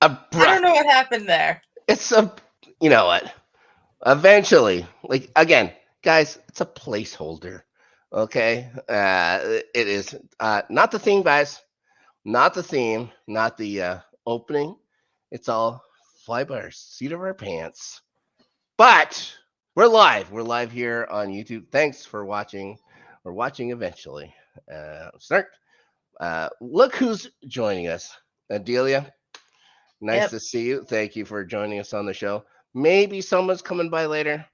I don't know what happened there. It's a, you know what? Eventually, like again, guys, it's a placeholder. Okay, it is not the theme, guys. Not the theme. Not the opening. It's all fly by our seat of our pants. But we're live. We're live here on YouTube. Thanks for watching. We're watching eventually. Start. Look who's joining us. Adelia, nice Yep. to see you. Thank you for joining us on the show. Maybe someone's coming by later.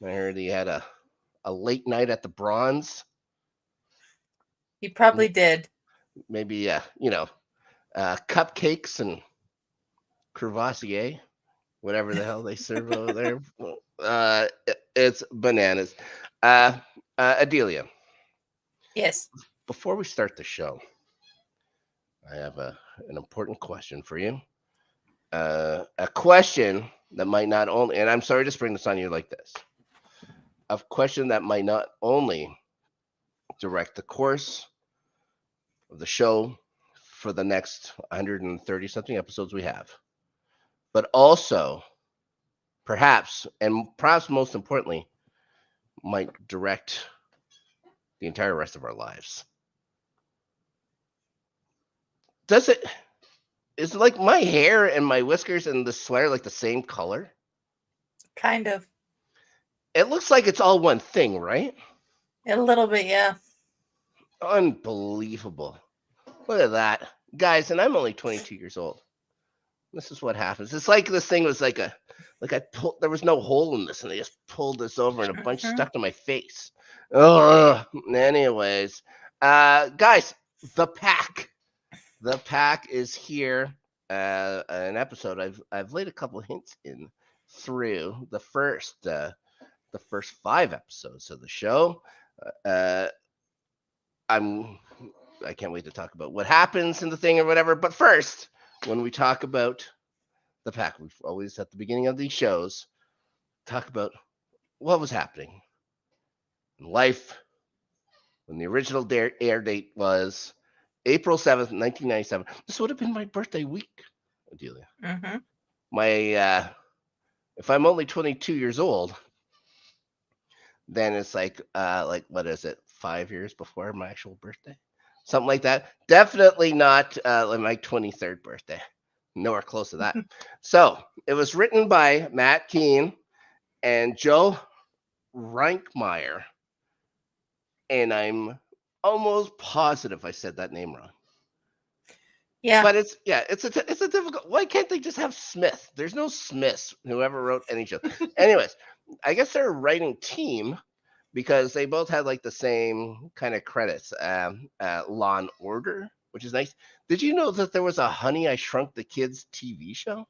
I heard he had a late night at the Bronze. He probably did. Maybe, cupcakes and crevassier, whatever the hell they serve over there. It's bananas. Uh, Adelia, Yes. before we start the show, I have an important question for you. A question that might not only, and I'm sorry to spring this on you like this, a question that might not only direct the course of the show for the next 130 something episodes we have, but also perhaps most importantly, might direct the entire rest of our lives. Does it? Is like my hair and my whiskers and the sweater like the same color? Kind of. It looks like it's all one thing, right? A little bit, yeah. Unbelievable. Look at that. Guys, and I'm only 22 years old. This is what happens. It's like this thing was like I pulled, there was no hole in this, and they just pulled this over and a bunch Mhm. stuck to my face. Ugh. Anyways, guys, the pack. The pack is here. An episode I've laid a couple hints in through the first 5 episodes of the show. Uh, I'm I can't wait to talk about what happens in the thing or whatever. But first, when we talk about the pack, we've always at the beginning of these shows talk about what was happening in life when the original air date was April 7th, 1997. This would have been my birthday week, Adelia. Mhm. My if I'm only 22 years old, then it's like what is it? 5 years before my actual birthday, something like that. Definitely not like my 23rd birthday. Nowhere close to that. So it was written by Matt Keane and Joe Reinkmeyer, and I'm almost positive I said that name wrong. Yeah. But it's a difficult. Why can't they just have Smith? There's no Smiths who ever wrote any show. Anyways, I guess they're a writing team because they both had like the same kind of credits. Law and Order, which is nice. Did you know that there was a Honey I Shrunk the Kids TV show?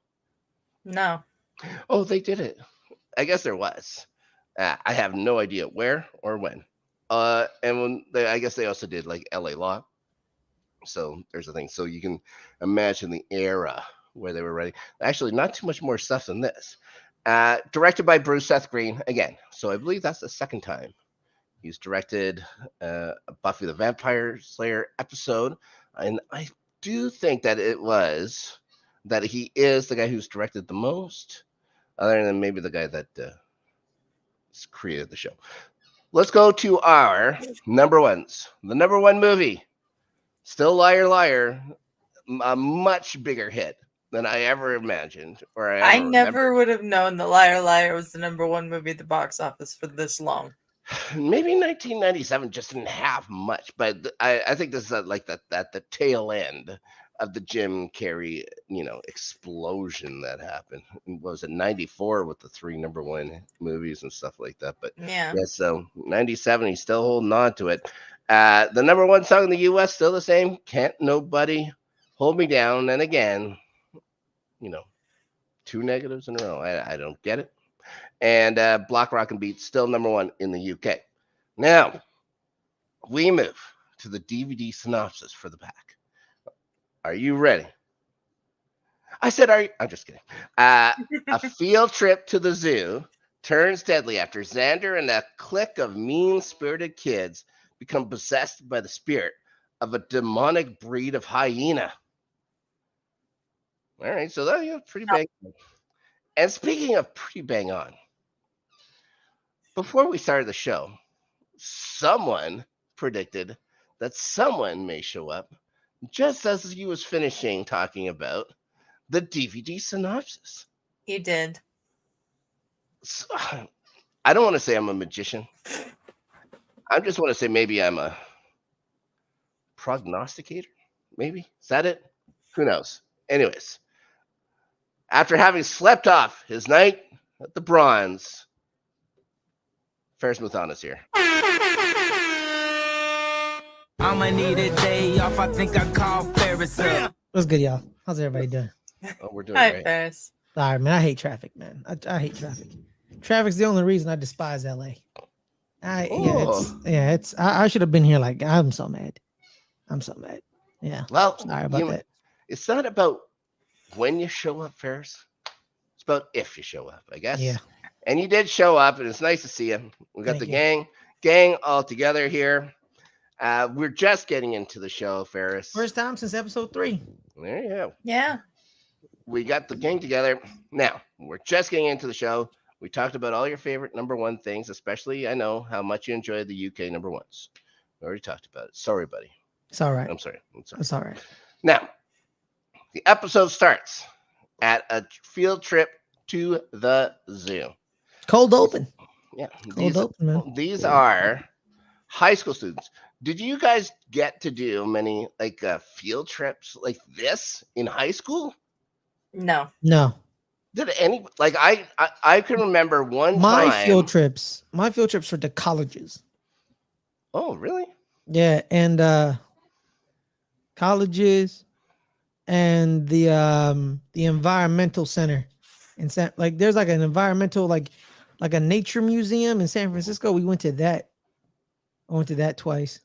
No. Oh, they did it. I guess there was. I have no idea where or when. And when I guess they also did like L.A. Law. So there's the thing. So you can imagine the era where they were writing. Actually, not too much more stuff than this. Directed by Bruce Seth Green again. So I believe that's the second time he's directed a Buffy the Vampire Slayer episode, and I do think that he is the guy who's directed the most, other than maybe the guy that created the show. Let's go to our number ones. The number one movie, still Liar Liar, a much bigger hit than I ever imagined or I I ever never remembered. would have known The Liar Liar was the #1 movie at the box office for this long. Maybe 1997 just didn't have much, but I think this is like the tail end of the Jim Carrey, explosion that happened. What was it, 94 with the three number one movies and stuff like that? But Yeah. yeah, so 97, he's still holding on to it. The number one song in the U.S. still the same. Can't Nobody Hold Me Down. And again, you know, two negatives in a row. I don't get it. And Block Rock and Beat still number one in the UK. Now we move to the DVD synopsis for the pack. Are you ready? I said, are you? I'm just kidding. A field trip to the zoo turns deadly after Xander and a clique of mean spirited kids become possessed by the spirit of a demonic breed of hyena. All right, so that yeah, pretty bang. And speaking of pretty bang on, before we started the show, someone predicted that someone may show up just as he was finishing talking about the DVD synopsis. He did. So, I don't want to say I'm a magician. I just want to say maybe I'm a prognosticator. Maybe is that it? Who knows? Anyways, after having slept off his night at the Bronze, Ferris Muthana is here. I'ma need a day off. I think I call Ferris up. What's good, y'all? How's everybody doing? Oh, we're doing Hi, great. Ferris. All right, man. I hate traffic, man. I hate traffic. Traffic's the only reason I despise LA. I should have been here. Like, I'm so mad. I'm so mad. Yeah. Well, Sorry about that. It's not about when you show up, Ferris. It's about if you show up, I guess. Yeah. And you did show up, and it's nice to see you. We got Thank the you. gang all together here. We're just getting into the show, Ferris. First time since episode 3. There you go. Yeah. We got the gang together. Now, we're just getting into the show. We talked about all your favorite number one things, especially I know how much you enjoy the UK number ones. We already talked about it. Sorry, buddy. It's all right. I'm sorry. It's all right. Now, the episode starts at a field trip to the zoo. Cold open. Yeah. Cold open, man. These are high school students. Did you guys get to do many like field trips like this in high school? No. No. Did any like I can remember one My time. field trips were to colleges. Oh, really? Yeah, and colleges and the environmental center in like there's like an environmental like a nature museum in San Francisco. We went to that. I went to that twice.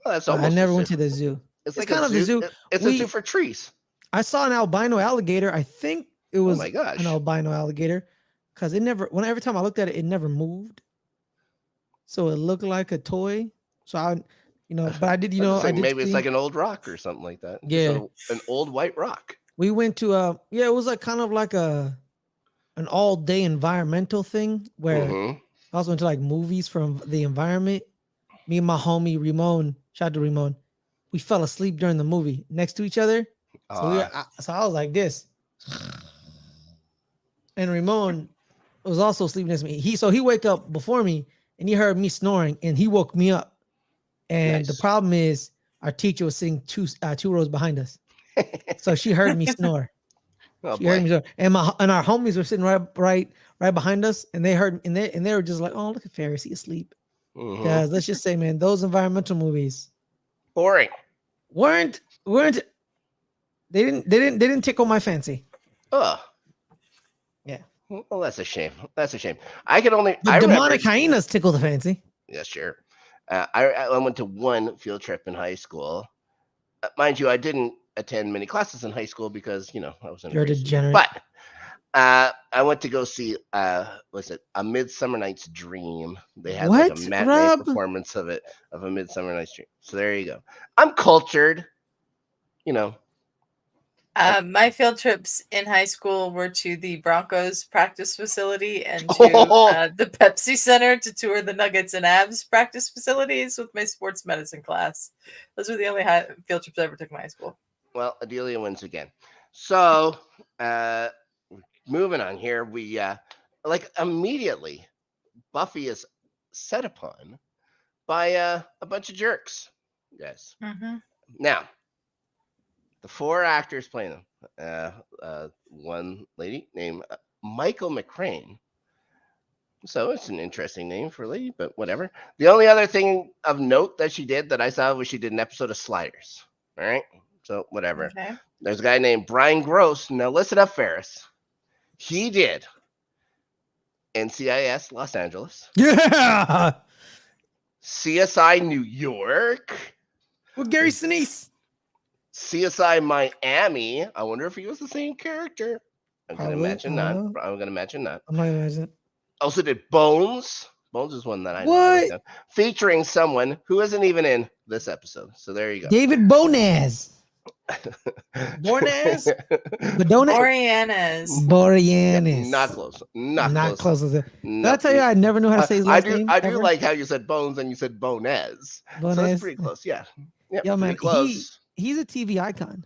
Well, that's But almost I never a went zoo. to the zoo. It's like kind of a zoo. It's a zoo for trees. I saw an albino alligator. I think it was Oh my gosh. an albino alligator because every time I looked at it, it never moved. So it looked like a toy. So but I did, Maybe it's like an old rock or something like that. Yeah. An old white rock. We went to it was like kind of like an all day environmental thing where Mhm. I also went to like movies from the environment. Me and my homie Ramon, shout out to Ramon, we fell asleep during the movie next to each other. So I was like this. And Ramon was also sleeping next to me. He wake up before me and he heard me snoring and he woke me up. And the Nice. problem is our teacher was sitting two rows behind us. So she heard me snore. Oh, She heard boy. me snore. And our homies were sitting right behind us and they heard and they were just like, oh, look at Ferris, he's asleep. Mhm. Guys, let's just say, man, those environmental movies Boring. weren't they didn't tickle my fancy. Oh. Yeah. Well, that's a shame. That's a shame. I could only. The I demonic remember, hyenas tickle the fancy. Yeah, sure. I went to one field trip in high school. Mind you, I didn't attend many classes in high school because I was in. You're a degenerate. But I went to go see was it A Midsummer Night's Dream? They had like What, a matinee Rob? performance of A Midsummer Night's Dream. So there you go. I'm cultured. My field trips in high school were to the Broncos practice facility and to the Pepsi Center to tour the Nuggets and Avs practice facilities with my sports medicine class. Those were the only field trips I ever took in high school. Well, Adelia wins again. So moving on here, we immediately Buffy is set upon by a bunch of jerks. Yes. Mm-hmm. Now, the 4 actors playing them. One lady named Michael McCrane. So it's an interesting name for a lady, but whatever. The only other thing of note that she did that I saw was she did an episode of Sliders. All right. So whatever. Okay. There's a guy named Brian Gross. Now listen up, Ferris. He did NCIS Los Angeles, Yeah. CSI New York, With Gary Sinise. CSI Miami. I wonder if he was the same character. I'm gonna Probably, imagine I not. don't know. I'm gonna imagine not. I'm not imagining. Also did Bones. Bones is one that I know. What? Featuring someone who isn't even in this episode. So there you go. David Bonaz. Bornaz? Badone? Oriana's. Boreanis. Not close. Not Not close. close. Did I No. tell you I never knew how to say his last name? I do ever? like how you said Bones and you said Bonez. So that's Bonez. pretty close. Yeah. Yeah, Yo, pretty man, close. he's a TV icon.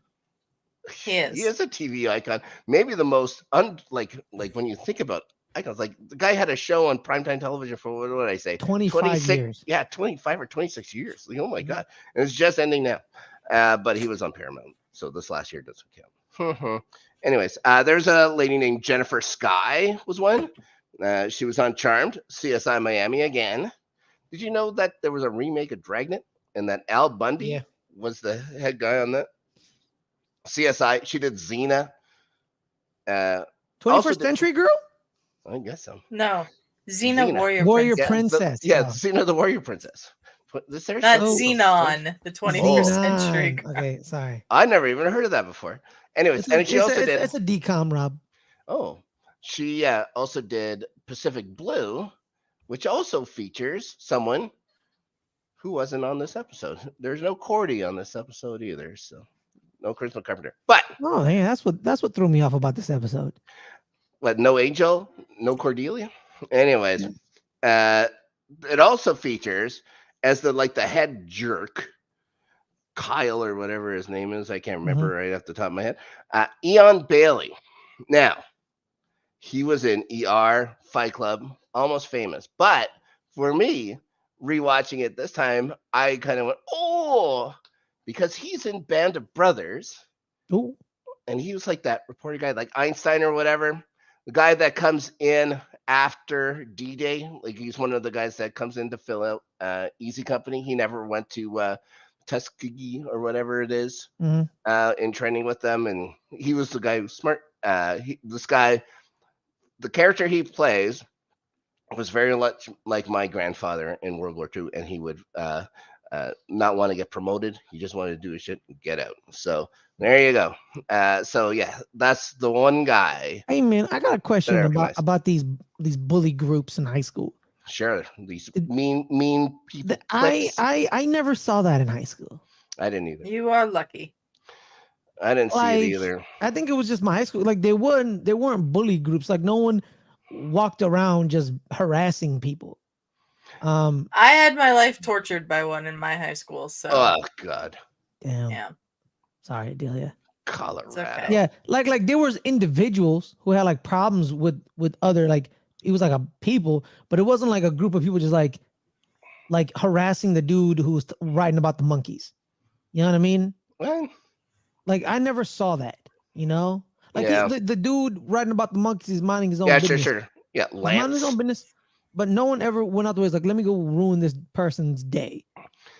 He is. He is a TV icon. Maybe the most like when you think about icons, like the guy had a show on primetime television for what did I say? 25 years. Yeah, 25 or 26 years. Like, oh my Mhm. god. And it's just ending now. But he was on Paramount. So this last year doesn't count. Anyways, there's a lady named Jennifer Sky was one. She was on Charmed, CSI Miami again. Did you know that there was a remake of Dragnet and that Al Bundy Yeah. was the head guy on that? CSI. She did Xena. 21st Century Girl? I guess so. No. Xena Xena. Warrior Warrior Princess. Princess. Yeah, Oh. Xena the Warrior Princess. Is there Not something- Xenon, the 21st century. Xenon. Okay, sorry. I never even heard of that before. Anyways, and she also did. It's a decom, Rob. Oh, she also did Pacific Blue, which also features someone who wasn't on this episode. There's no Cordy on this episode either, so no Charisma Carpenter. But Oh, yeah, that's what threw me off about this episode. what? No Angel, no Cordelia. Anyways, it also features as the head jerk, Kyle or whatever his name is. I can't remember right off the top of my head. Eon Bailey. Now, he was in ER, Fight Club, Almost Famous. But for me, rewatching it this time, I kind of went, oh, because he's in Band of Brothers. Ooh. And he was like that reporter guy, like Einstein or whatever. The guy that comes in after D-Day. Like he's one of the guys that comes in to fill out Easy Company. He never went to Tuskegee or whatever it is in training with them. And he was the guy who's smart. This guy, the character he plays was very much like my grandfather in World War II, and he would not want to get promoted. He just wanted to do his shit and get out. So there you go. So yeah, that's the one guy. Hey man, I got a question about these bully groups in high school. Sure, these mean people. I never saw that in high school. I didn't either. You are lucky. I didn't see it either. I think it was just my high school. Like they weren't bully groups. Like no one walked around just harassing people. I had my life tortured by one in my high school. So oh god. Damn. Yeah. Sorry, Delia. Colorado. Okay. Yeah, like there was individuals who had like problems with other like it was like a people, but it wasn't like a group of people just like harassing the dude who was writing about the monkeys. You know what I mean? Well, like I never saw that. You know, like the dude writing about the monkeys is minding his own business. Sure. Yeah, He's minding his own business, but no one ever went out the way like, let me go ruin this person's day.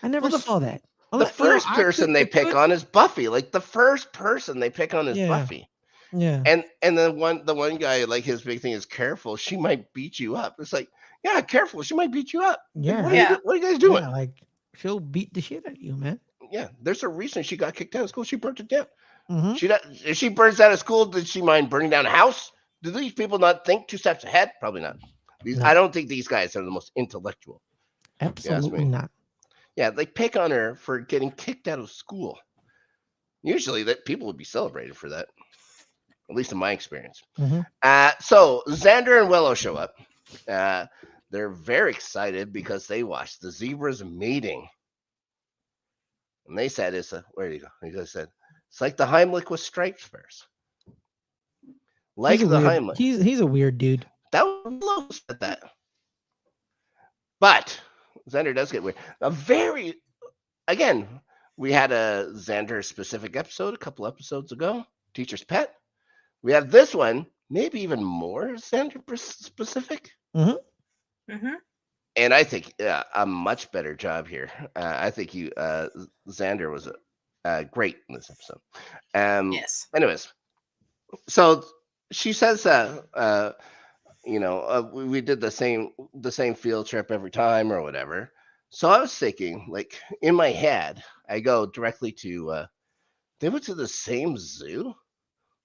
I never saw that. The first person they pick on is Buffy. Like the first person they pick on is Buffy. Yeah. And the one guy, like his big thing is careful. She might beat you up. It's like, yeah, careful. She might beat you up. Yeah. Like, what are you guys doing? Yeah, like she'll beat the shit out of you, man. Yeah. There's a reason she got kicked out of school. She burnt it down. Mm-hmm. If she burns out of school, did she mind burning down a house? Do these people not think 2 steps ahead? Probably not. No. I don't think these guys are the most intellectual. Absolutely not. Yeah, they pick on her for getting kicked out of school. Usually that people would be celebrated for that. At least in my experience. So Xander and Willow show up. They're very excited because they watched the zebras mating. And they said where do you go? They said it's like the Heimlich with stripes first. Like the Heimlich. He's a weird dude. That was Willow said that. But Xander does get weird. Again, we had a Xander specific episode a couple episodes ago. Teacher's Pet. We have this one, maybe even more Xander specific. And I think a much better job here. I think Xander was great in this episode. Yes. Anyways, so she says we did the same field trip every time or whatever. So I was thinking, like in my head, I go directly to they went to the same zoo.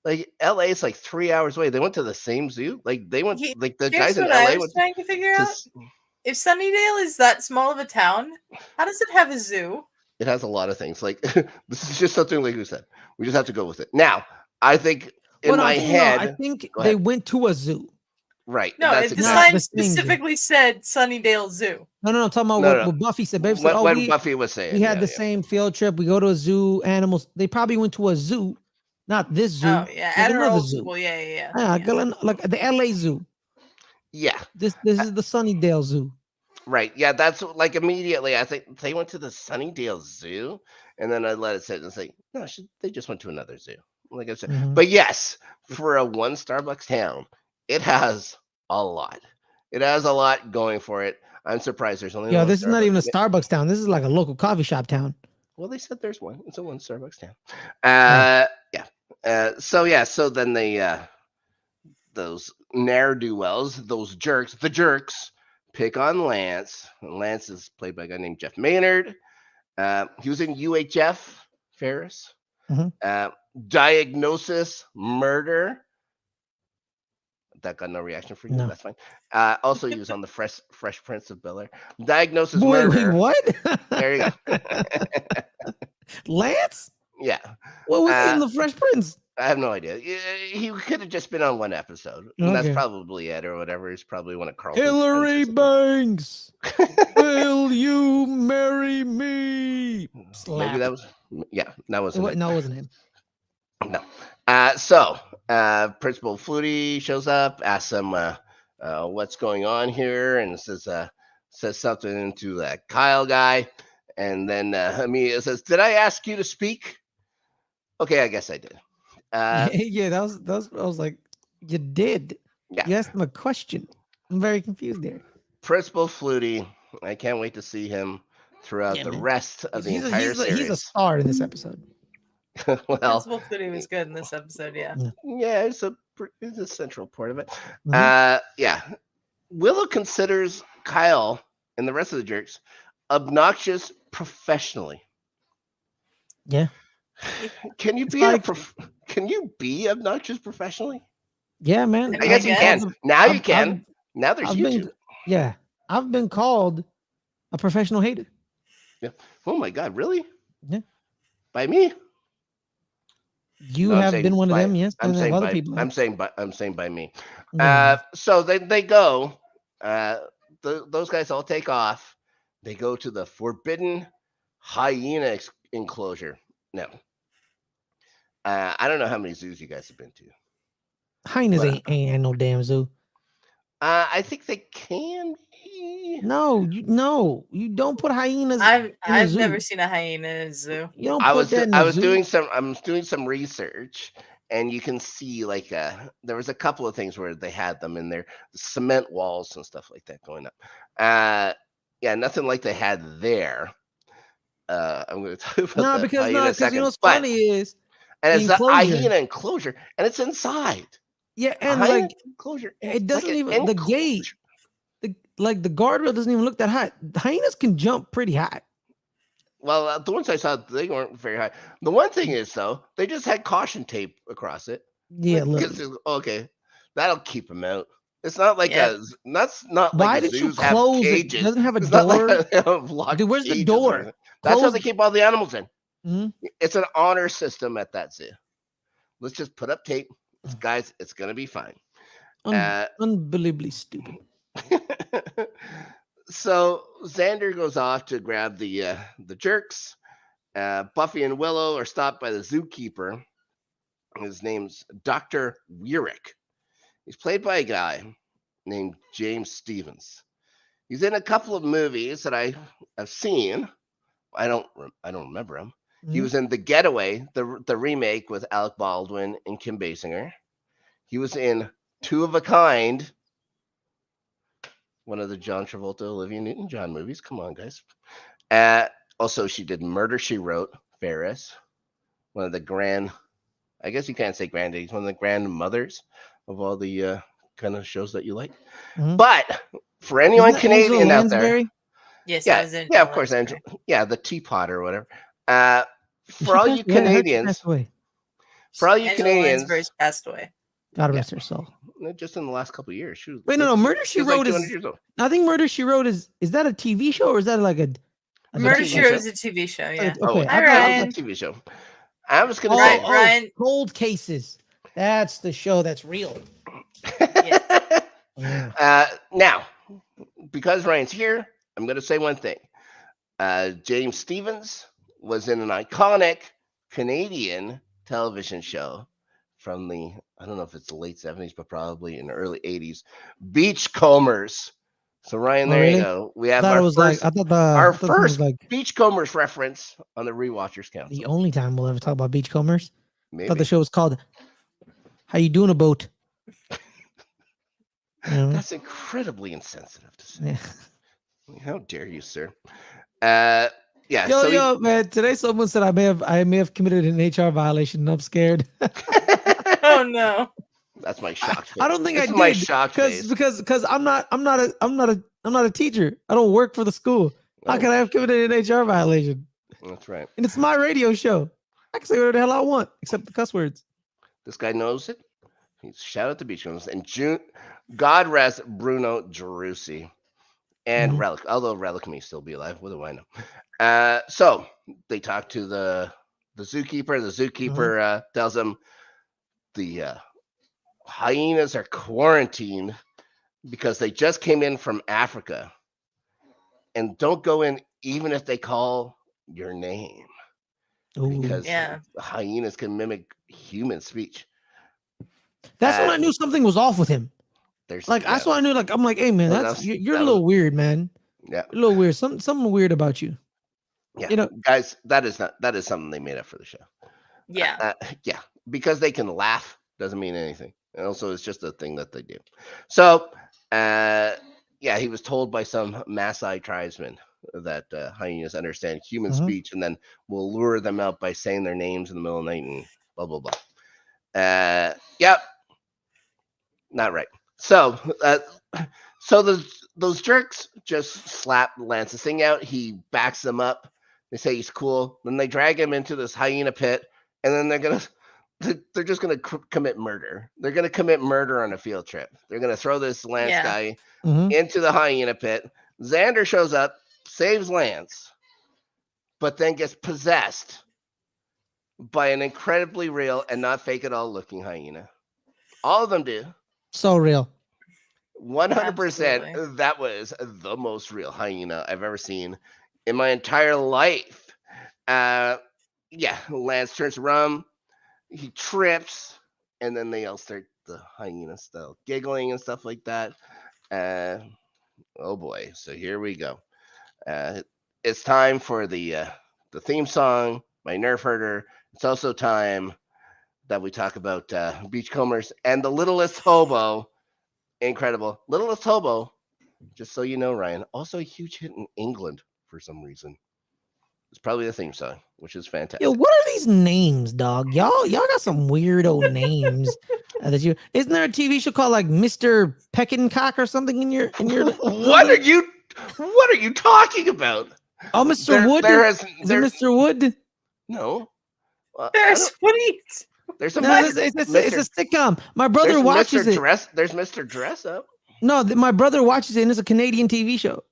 Like LA is like 3 hours away. They went to the same zoo. Like they went like the guys in LA I was trying to figure out. If Sunnydale is that small of a town, how does it have a zoo? It has a lot of things. Like this is just something like we said. We just have to go with it. Now, I think in Well, no, my I head, think go they ahead. went to a zoo. Right. No, That's the Not sign the exactly. same zoo. specifically said Sunnydale Zoo. No, I'm talking about No, what, no. what Buffy said. Babe said, What we Buffy was saying. had the same field trip. We go to a zoo, animals. They probably went to a zoo, not this zoo. Oh yeah, like at her another old zoo. school. Yeah. Like the LA Zoo. Yeah. This is the Sunnydale Zoo. Right. Yeah. That's like immediately. I think they went to the Sunnydale Zoo, and then I let it sit and say, no, they just went to another zoo. Like I said, Mhm. but yes, for a one Starbucks town, it has a lot. It has a lot going for it. I'm surprised there's only Yo, one this is not even a Starbucks. Starbucks town. This is like a local coffee shop town. Well, they said there's one. It's a one Starbucks town. Oh. Yeah. So then they those ne'er do wells, those jerks, the jerks, pick on Lance. Lance is played by a guy named Jeff Maynard. He was in UHF, Ferris. Mhm. Diagnosis, murder. That got no reaction for you. No. That's fine. Also, he was on the Fresh Prince of Bel Air. Diagnosis, Wait, murder. what? There you go. Lance? Yeah. What was he in the Fresh Prince? I have no idea. He could have just been on one episode. And that's Okay. probably it or whatever. He's probably one of Carlton's Hillary friends or Banks, will you marry me? something. Maybe that was, yeah, that wasn't it. No, it wasn't him. No. Principal Flutie shows up, asks him what's going on here, and says something to that Kyle guy, and then Amelia says, "Did I ask you to speak?" Okay, I guess I did. Yeah, that was. I was like, you did. Yeah. You asked him a question. I'm very confused there. Principal Flutie, I can't wait to see him throughout the man. rest of the entire he's series. He's a star in this episode. Well, Principal Flutie was good in this episode. Yeah. Yeah, it's a central part of it. Mhm. Yeah. Willow considers Kyle and the rest of the jerks obnoxious professionally. Yeah. Can you be obnoxious professionally? Yeah, man. I guess you can. Now you can. Now there's YouTube. I've been called a professional hater. Yeah. Oh my God, really? Yeah. By me? You have been one of them, yes. I'm saying other by, people. I'm saying by me. Yeah. So they go. Those guys all take off. They go to the forbidden hyena enclosure. No. I don't know how many zoos you guys have been to. Hyenas ain't no damn zoo. I think they can be. No, you don't put hyenas. I've never seen a hyena in a zoo. You don't put that in I a was zoo. doing some research, and you can see like there was a couple of things where they had them in there, cement walls and stuff like that going up. Yeah, nothing like they had there. I'm going to talk about because in a second. you know what's funny is, and it's the hyena enclosure, and it's inside. Yeah, and like enclosure, it doesn't even the gate. The guardrail doesn't even look that high. Hyenas can jump pretty high. Well, the ones I saw, they weren't very high. The one thing is, though, they just had caution tape across it. Yeah, okay, that'll keep them out. It's not like that's not like why did you zoos have close cages. It doesn't have a it's door. Like Dude, where's the door? That's how they keep all the animals in. Mm-hmm. It's an honor system at that zoo. Let's just put up tape, guys. It's gonna be fine. Unbelievably stupid. So Xander goes off to grab the jerks. Buffy and Willow are stopped by the zookeeper. His name's Dr. Weirick. He's played by a guy named James Stevens. He's in a couple of movies that I have seen. I don't remember him. Mm-hmm. He was in The Getaway, the remake with Alec Baldwin and Kim Basinger. He was in Two of a Kind, one of the John Travolta, Olivia Newton-John movies. Come on, guys. Also, she did Murder, She Wrote, Ferris, one of the grand, I guess you can't say granddaddies, one of the grandmothers of all the kind of shows that you like. Mm-hmm. But for anyone Canadian out there, yes, yeah, of course, Angela, yeah, the teapot or whatever. For all you Canadians, passed away. God rest her soul. Just in the last couple of years. Wait, no, Murder She Wrote is. I think Murder She Wrote is that a TV show or is that like a Murder TV She Wrote show? is a TV show. Okay, Yeah. Oh, I yeah. Hi, thought That was a Ryan. TV show. I was gonna Ryan. say. Ryan. Cold Cases. That's the show that's real. Yes. Yeah. Now, because Ryan's here, I'm gonna say one thing. James Stevens was in an iconic Canadian television show from the, I don't know if it's the late 70s, but probably in the early 80s, Beachcombers. So Ryan, Oh, there you really? go. We I have thought it was like our I thought this one was first like Beachcombers reference on the Rewatchers the Council. only time we'll ever talk about beachcombers. I thought Maybe. the show was called "How You Doing a Boat." You know? That's incredibly insensitive to say. Yeah. How dare you, sir? Yeah. Yo, so yo, man. Today someone said I may have committed an HR violation, and I'm scared. Oh no. That's my shocked face. I don't think This I is my did shocked face. because I'm not a teacher. I don't work for the school. How Oh, can I have committed an HR violation? that's right. And it's my radio show. I can say whatever the hell I want, except the cuss words. This guy knows it. He's shout out to Beachcombers. And God rest Bruno Gerussi and Mhm. Relic. Although Relic may still be alive. What do I know? So they talk to the zookeeper. The zookeeper tells him the hyenas are quarantined because they just came in from Africa. And don't go in even if they call your name. Ooh. Because Yeah. hyenas can mimic human speech. That's when I knew something was off with him. There's Like that's when I knew. Like I'm like, hey man, you're a little weird, man. Yeah, You're a little weird. Something weird about you. yeah. You know, Guys, that is something they made up for the show. Yeah. Yeah, because they can laugh doesn't mean anything. And also, it's just a thing that they do. So, yeah, he was told by some Maasai tribesmen that hyenas understand human speech and then will lure them out by saying their names in the middle of the night and blah blah blah. Yep, not right. So, so those jerks just slap Lance's thing out. He backs them up. They say he's cool. Then they drag him into this hyena pit, and then they're just gonna commit murder. They're gonna commit murder on a field trip. They're gonna throw this Lance guy into the hyena pit. Xander shows up, saves Lance, but then gets possessed by an incredibly real and not fake at all looking hyena. All of them do. so real. 100%. That was the most real hyena I've ever seen in my entire life. Yeah, Lance turns around, he trips, and then they all start the hyena style giggling and stuff like that. Oh boy, so here we go. It's time for the theme song, my Nerf herder. It's also time that we talk about Beachcombers and the Littlest Hobo. Incredible. Littlest Hobo, just so you know, Ryan, also a huge hit in England for some reason. It's probably the theme song, which is fantastic. Yo, what are these names, dog? Y'all got some weirdo names. Isn't there a TV show called like Mr. Peckincock or something in your What are you talking about? Oh, Mr. Wood? Is it Mr. Wood? No. There's what are you There's a it's a sitcom. My brother watches it. There's Mr. Dress Up. No, my brother watches it, and it's a Canadian TV show.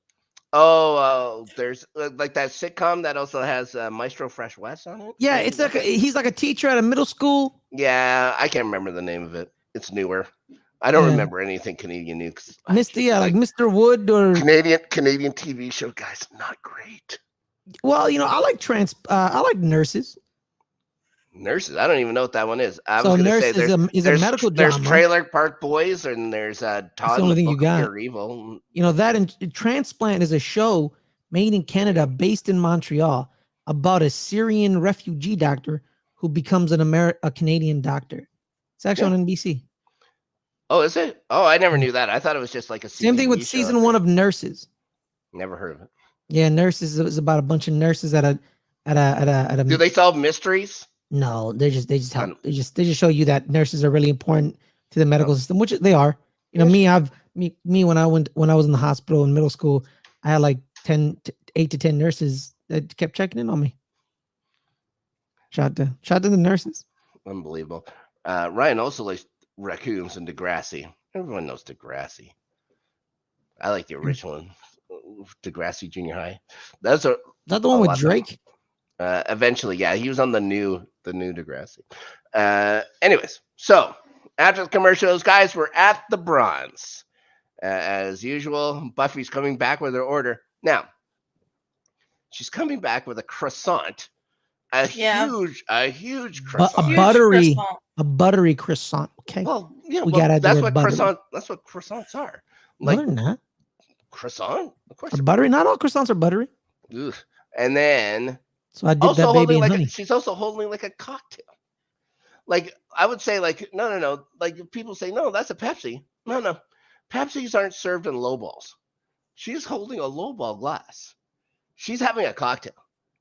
Oh, there's like that sitcom that also has Maestro Fresh West on it. Yeah, it's like he's like a teacher at a middle school. Yeah, I can't remember the name of it. It's newer. I don't remember anything Canadian new. Like Mr. Wood or Canadian TV show, guys. Not great. Well, I like nurses. Nurses. I don't even know what that one is. I so was going to Nurse say is a medical drama. There's Trailer Park Boys and there's Todd the only thing you got. Pure Evil. That and Transplant is a show made in Canada, based in Montreal, about a Syrian refugee doctor who becomes a Canadian doctor. It's actually on NBC. Oh, is it? Oh, I never knew that. I thought it was just like a same thing with season 1 of Nurses. Never heard of it. Yeah, Nurses is about a bunch of nurses at a. Do they solve mysteries? No, they just help. They just show you that nurses are really important to the medical system, which they are. Me when I was in the hospital in middle school, I had like 8 to 10 nurses that kept checking in on me. Shout to the nurses. Unbelievable. Ryan also likes raccoons and Degrassi. Everyone knows Degrassi. I like the original one, Degrassi Junior High. That's that the one with lot. Drake? Eventually, yeah, he was on the new Degrassi. Anyways, so after the commercials, guys, we're at the Bronze. As usual, Buffy's coming back with her order. Now, she's coming back with a croissant, a huge croissant. Huge croissant. A buttery croissant. Okay. Well, yeah, We gotta add the that's word what buttery. That's what croissants are. No, Like they're not. croissant, of course. Are buttery. Not all croissants are buttery. Ugh. And then So I did also that baby holding in like honey. she's also holding like a cocktail. Like I would say, like no. Like people say, no, that's a Pepsi. No. Pepsis aren't served in lowballs. She's holding a lowball glass. She's having a cocktail.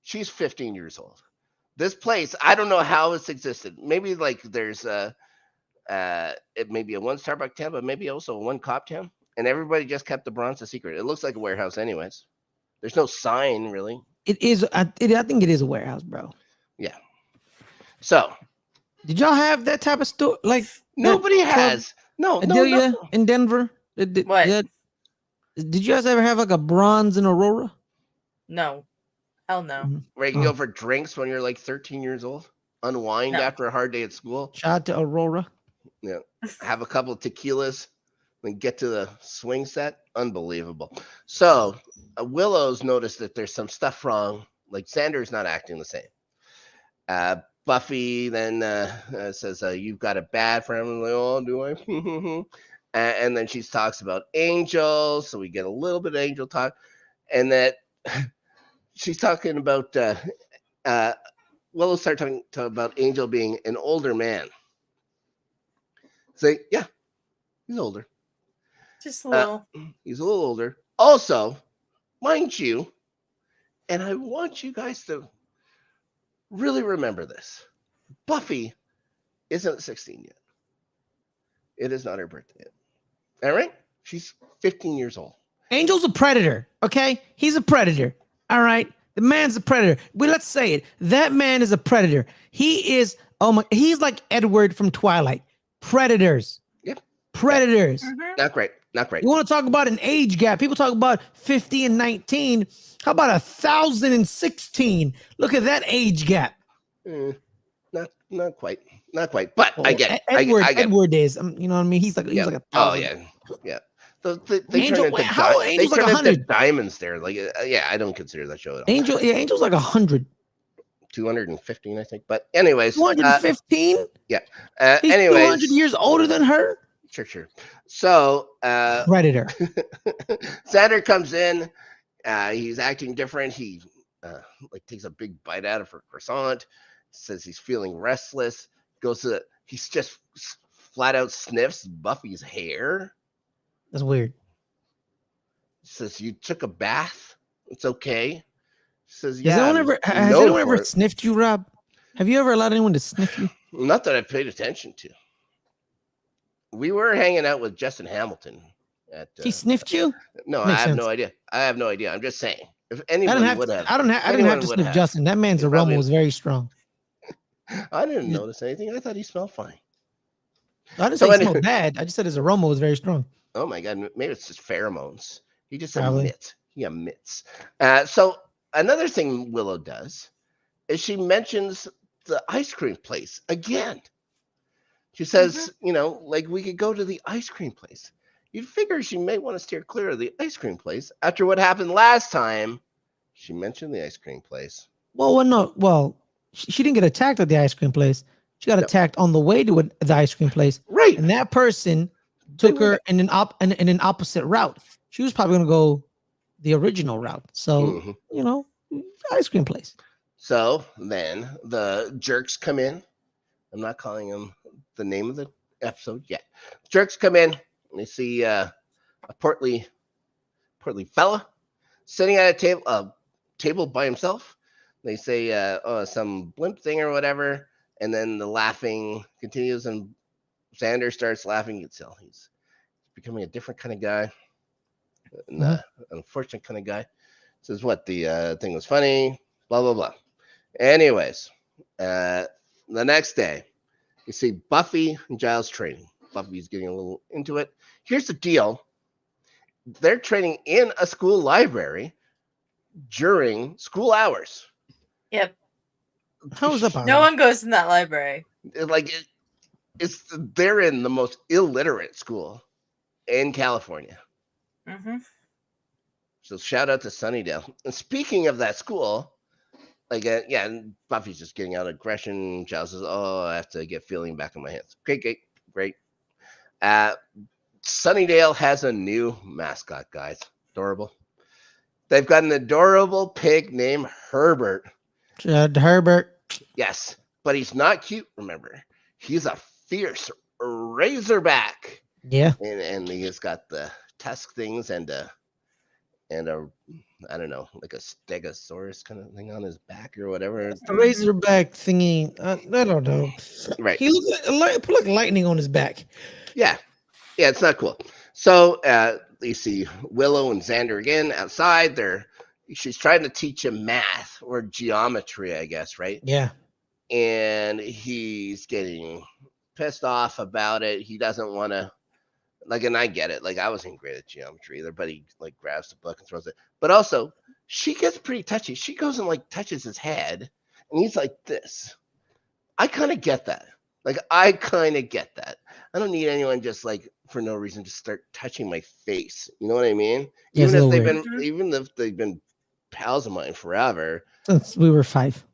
She's 15 years old. This place, I don't know how it's existed. Maybe like there's it may be a one Starbucks town, but maybe also a one cop town. And everybody just kept the Bronze a secret. It looks like a warehouse, anyways. There's no sign really. It is. I think it is a warehouse, bro. Yeah. So did y'all have that type of store? Like nobody has. No. In Denver. What? Yeah. Did you guys ever have like a Bronze in Aurora? No. Hell no. Where you can go for drinks when you're like 13 years old, unwind after a hard day at school. Shout out to Aurora. Yeah. Have a couple of tequilas, then get to the swing set. Unbelievable. So Willow's noticed that there's some stuff wrong. Like Xander's not acting the same. Buffy then says, you've got it bad for him. I'm like, oh, do I? And then she talks about Angel. So we get a little bit of Angel talk. And that she's talking about, Willow started talking about Angel being an older man. Say, yeah, he's older. Just a little. He's a little older. Also, mind you, and I want you guys to really remember this. Buffy isn't 16 yet. It is not her birthday yet. All right? She's 15 years old. Angel's a predator, okay? He's a predator, all right? The man's a predator. Well, let's say it. That man is a predator. He is, he's like Edward from Twilight. Predators. Yep. Predators. Mm-hmm. Not great. Not great. You want to talk about an age gap? People talk about 50 and 19. How about 1,016? Look at that age gap. Not quite. Not quite. But Well, I get it. Edward is. You know what I mean? He's like a 1,000. Oh yeah. They Angel, turn into how Angel's like into 100? diamonds there. Like yeah, I don't consider that show at all. Angel's like 100. 215, I think. But anyways, 215? Yeah. He's anyways, 200 years older than her. Sure. So Predator. Xander comes in. He's acting different. He takes a big bite out of her croissant. Says he's feeling restless. He's just flat out sniffs Buffy's hair. That's weird. Says you took a bath. It's okay. Says Has anyone ever sniffed you, Rob? Have you ever allowed anyone to sniff you? Not that I've paid attention to. We were hanging out with Justin Hamilton. He sniffed you? No, Makes I have sense. no idea. I'm just saying. If anyone would have, I didn't have to sniff Justin. That man's aroma was very strong. I didn't notice anything. I thought he smelled fine. I didn't say he smelled bad. I just said his aroma was very strong. Oh my God, maybe it's just pheromones. He just Probably. emits. He emits. So another thing Willow does is she mentions the ice cream place again. She says, like we could go to the ice cream place. You'd figure she may want to steer clear of the ice cream place after what happened last time. She mentioned the ice cream place. Well, she didn't get attacked at the ice cream place. She got attacked on the way to the ice cream place. Right. And that person took her in an opposite route. She was probably going to go the original route. So, ice cream place. So then the jerks come in. I'm not calling them the name of the episode yet. Jerks come in. And they see a portly fella sitting at a table by himself. They say, some blimp thing or whatever. And then the laughing continues and Xander starts laughing. You can tell he's becoming a different kind of guy. An unfortunate kind of guy. Says what the thing was funny, blah, blah, blah. Anyways, the next day, you see Buffy and Giles training. Buffy's getting a little into it. Here's the deal. They're training in a school library. during school hours. Yep. How is that possible? No one goes in that library. They're in the most illiterate school in California. Mm-hmm. So shout out to Sunnydale. And speaking of that school, and Buffy's just getting out of aggression. Giles says, "Oh, I have to get feeling back in my hands." Great. Sunnydale has a new mascot, guys. Adorable. They've got an adorable pig named Herbert. Herbert. Yes, but he's not cute. Remember, he's a fierce razorback. Yeah. And he's got the tusk things and a I don't know, like a stegosaurus kind of thing on his back or whatever. The razorback thingy. I don't know. Right. He put like lightning on his back. Yeah, it's not cool. So you see Willow and Xander again outside. She's trying to teach him math or geometry, I guess, right? Yeah. And he's getting pissed off about it. He doesn't want to. And I get it. I wasn't great at geometry either, but he grabs the book and throws it. But also, she gets pretty touchy. She goes and touches his head, and he's like this. I kind of get that. I don't need anyone just for no reason just start touching my face. You know what I mean? Yeah, even if they've been pals of mine forever. Since we were 5.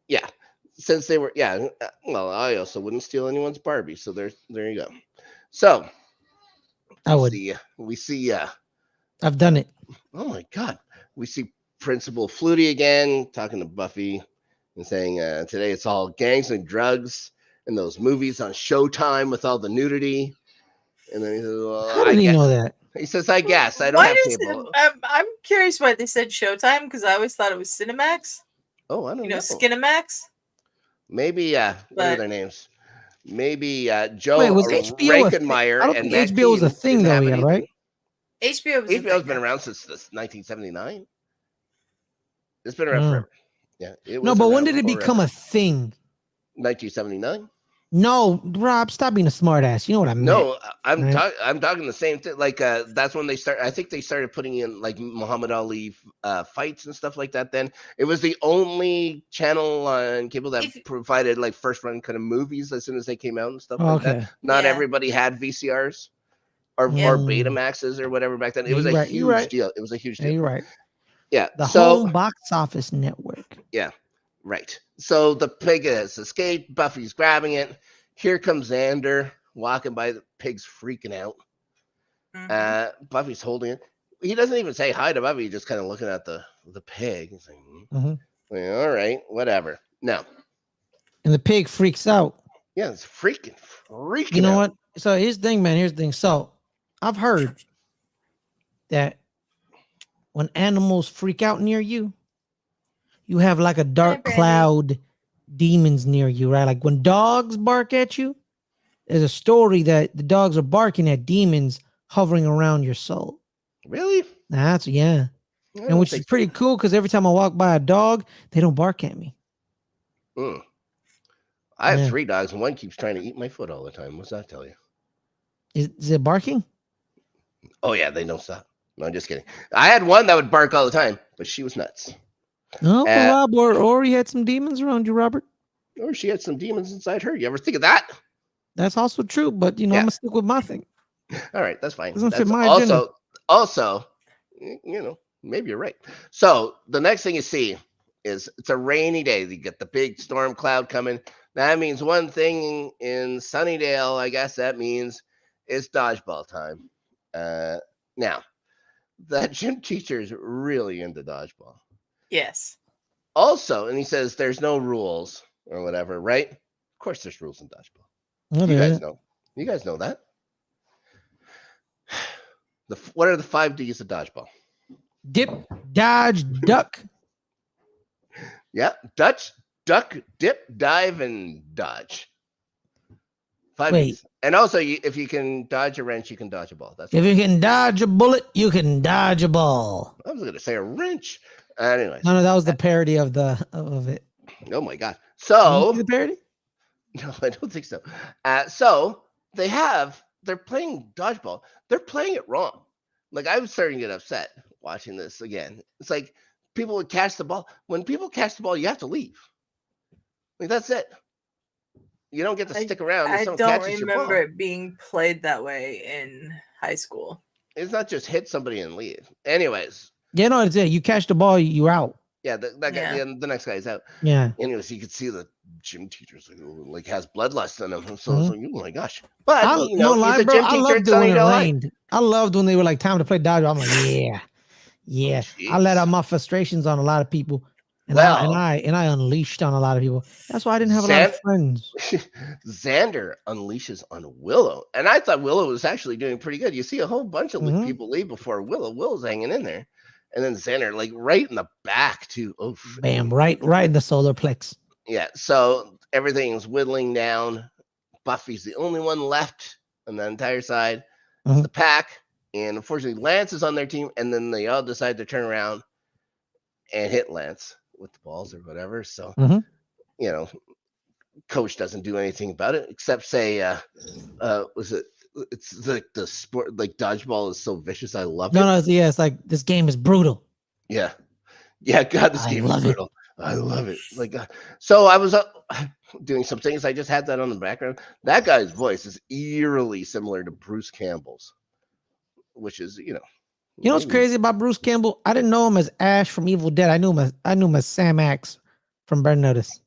Yeah, since they were. Yeah. Well, I also wouldn't steal anyone's Barbie. So there you go. So. I would. We see. I've done it. Oh my God! We see Principal Flutie again talking to Buffy and saying, "Today it's all gangs and drugs and those movies on Showtime with all the nudity." And then he says, "Well, How did he know that?" He says, "I guess I don't have cable." I'm curious why they said Showtime because I always thought it was Cinemax. Oh, I don't know. Skinemax. Maybe. What are their names? Maybe Joe Rakenmeyer. I don't think HBO was a thing though yet, right? HBO's been around since 1979. It's been around forever. Yeah. No, but when did it become a thing? 1979. No, Rob, stop being a smartass. You know what I mean? No, I'm talking the same thing. That's when they start. I think they started putting in Muhammad Ali fights and stuff like that. Then it was the only channel on cable that provided first run kind of movies as soon as they came out and stuff like that. Not everybody had VCRs or Betamaxes or whatever back then. It was a huge deal. It was a huge deal. You're right. Yeah. The home box office network. Yeah. Right. So the pig has escaped. Buffy's grabbing it. Here comes Xander walking by. The pig's freaking out. Mm-hmm. Buffy's holding it. He doesn't even say hi to Buffy. He's just kind of looking at the pig. He's like, all right, whatever. No. And the pig freaks out. Yeah, it's freaking. You know what? So here's the thing, man. Here's the thing. So I've heard that when animals freak out near you, you have a dark cloud demons near you, right? Like when dogs bark at you, there's a story that the dogs are barking at demons hovering around your soul. Really? That's and which is pretty cool because every time I walk by a dog, they don't bark at me. I have 3 dogs and one keeps trying to eat my foot all the time. What's that tell you? Is it barking? Oh yeah, they don't stop. No, I'm just kidding. I had one that would bark all the time, but she was nuts. No, Rob, or you had some demons around you, Robert. Or she had some demons inside her. You ever think of that? That's also true, but I'm gonna stick with my thing. All right, that's fine. Doesn't fit my agenda. Also, maybe you're right. So the next thing you see is it's a rainy day. You get the big storm cloud coming. That means one thing in Sunnydale. I guess that means it's dodgeball time. Now, that gym teacher is really into dodgeball. Yes. Also, and he says there's no rules or whatever, right? Of course there's rules in dodgeball. Oh, you guys know. You guys know that. What are the 5 Ds of dodgeball? Dip, dodge, duck. Yeah, duck, dip, dive, and dodge. 5 Ds. And also, if you can dodge a wrench, you can dodge a ball. If you can dodge a bullet, you can dodge a ball. I was going to say a wrench. Anyways. No, that was the parody of it. Oh my God. So the parody? No, I don't think so. So they're playing dodgeball. They're playing it wrong. I'm starting to get upset watching this again. It's people would catch the ball. When people catch the ball, you have to leave. Like that's it. You don't get to stick around if I someone don't catches your ball. remember it being played that way in high school. It's not just hit somebody and leave. Anyways. Yeah, no, it's it. You catch the ball, you're out. Yeah, that guy, the next guy's out. Yeah. Anyways, you could see the gym teacher's like has bloodlust in him. So, oh my gosh. But he's a bro, gym I teacher. loved it when it rained. I loved when they were like time to play dodgeball. I'm like, yeah. I let out my frustrations on a lot of people. And I unleashed on a lot of people. That's why I didn't have a lot of friends. Xander unleashes on Willow. And I thought Willow was actually doing pretty good. You see a whole bunch of people leave before Willow. Willow's hanging in there. And then Xander, like right in the back, too. Oh, bam, right in the solar plex. Yeah. So everything's whittling down. Buffy's the only one left on the entire side. It's the pack. And unfortunately, Lance is on their team. And then they all decide to turn around and hit Lance with the balls or whatever. So, coach doesn't do anything about it except say, it's like the sport, like dodgeball is so vicious. I love it. No, it's like this game is brutal. Yeah. God, this game is brutal. I love it. Like, so I was doing some things. I just had that on the background. That guy's voice is eerily similar to Bruce Campbell's, which is, You know what's crazy about Bruce Campbell? I didn't know him as Ash from Evil Dead. I knew him as Sam Axe from Burn Notice.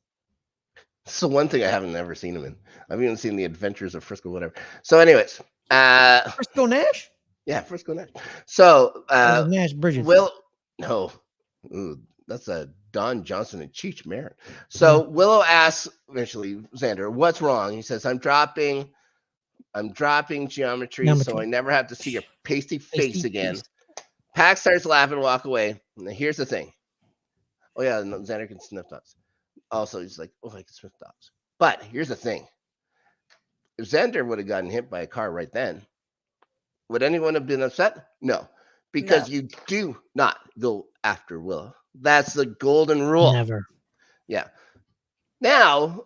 It's the one thing I haven't ever seen him in. I've even seen The Adventures of Frisco, whatever. So, anyways, Frisco Nash? Yeah, Frisco Nash. So, Nash Bridges. No, that's a Don Johnson and Cheech Marin. So Willow asks eventually Xander, "What's wrong?" He says, "I'm dropping geometry, so I never have to see your pasty face again." Pack starts laughing, walk away. And here's the thing. Oh yeah, Xander can sniff dogs. Also, he's like, "Oh, I can sniff dogs." But here's the thing. If Xander would have gotten hit by a car right then, would anyone have been upset? No, because you do not go after Willow. That's the golden rule. Never. Yeah. Now,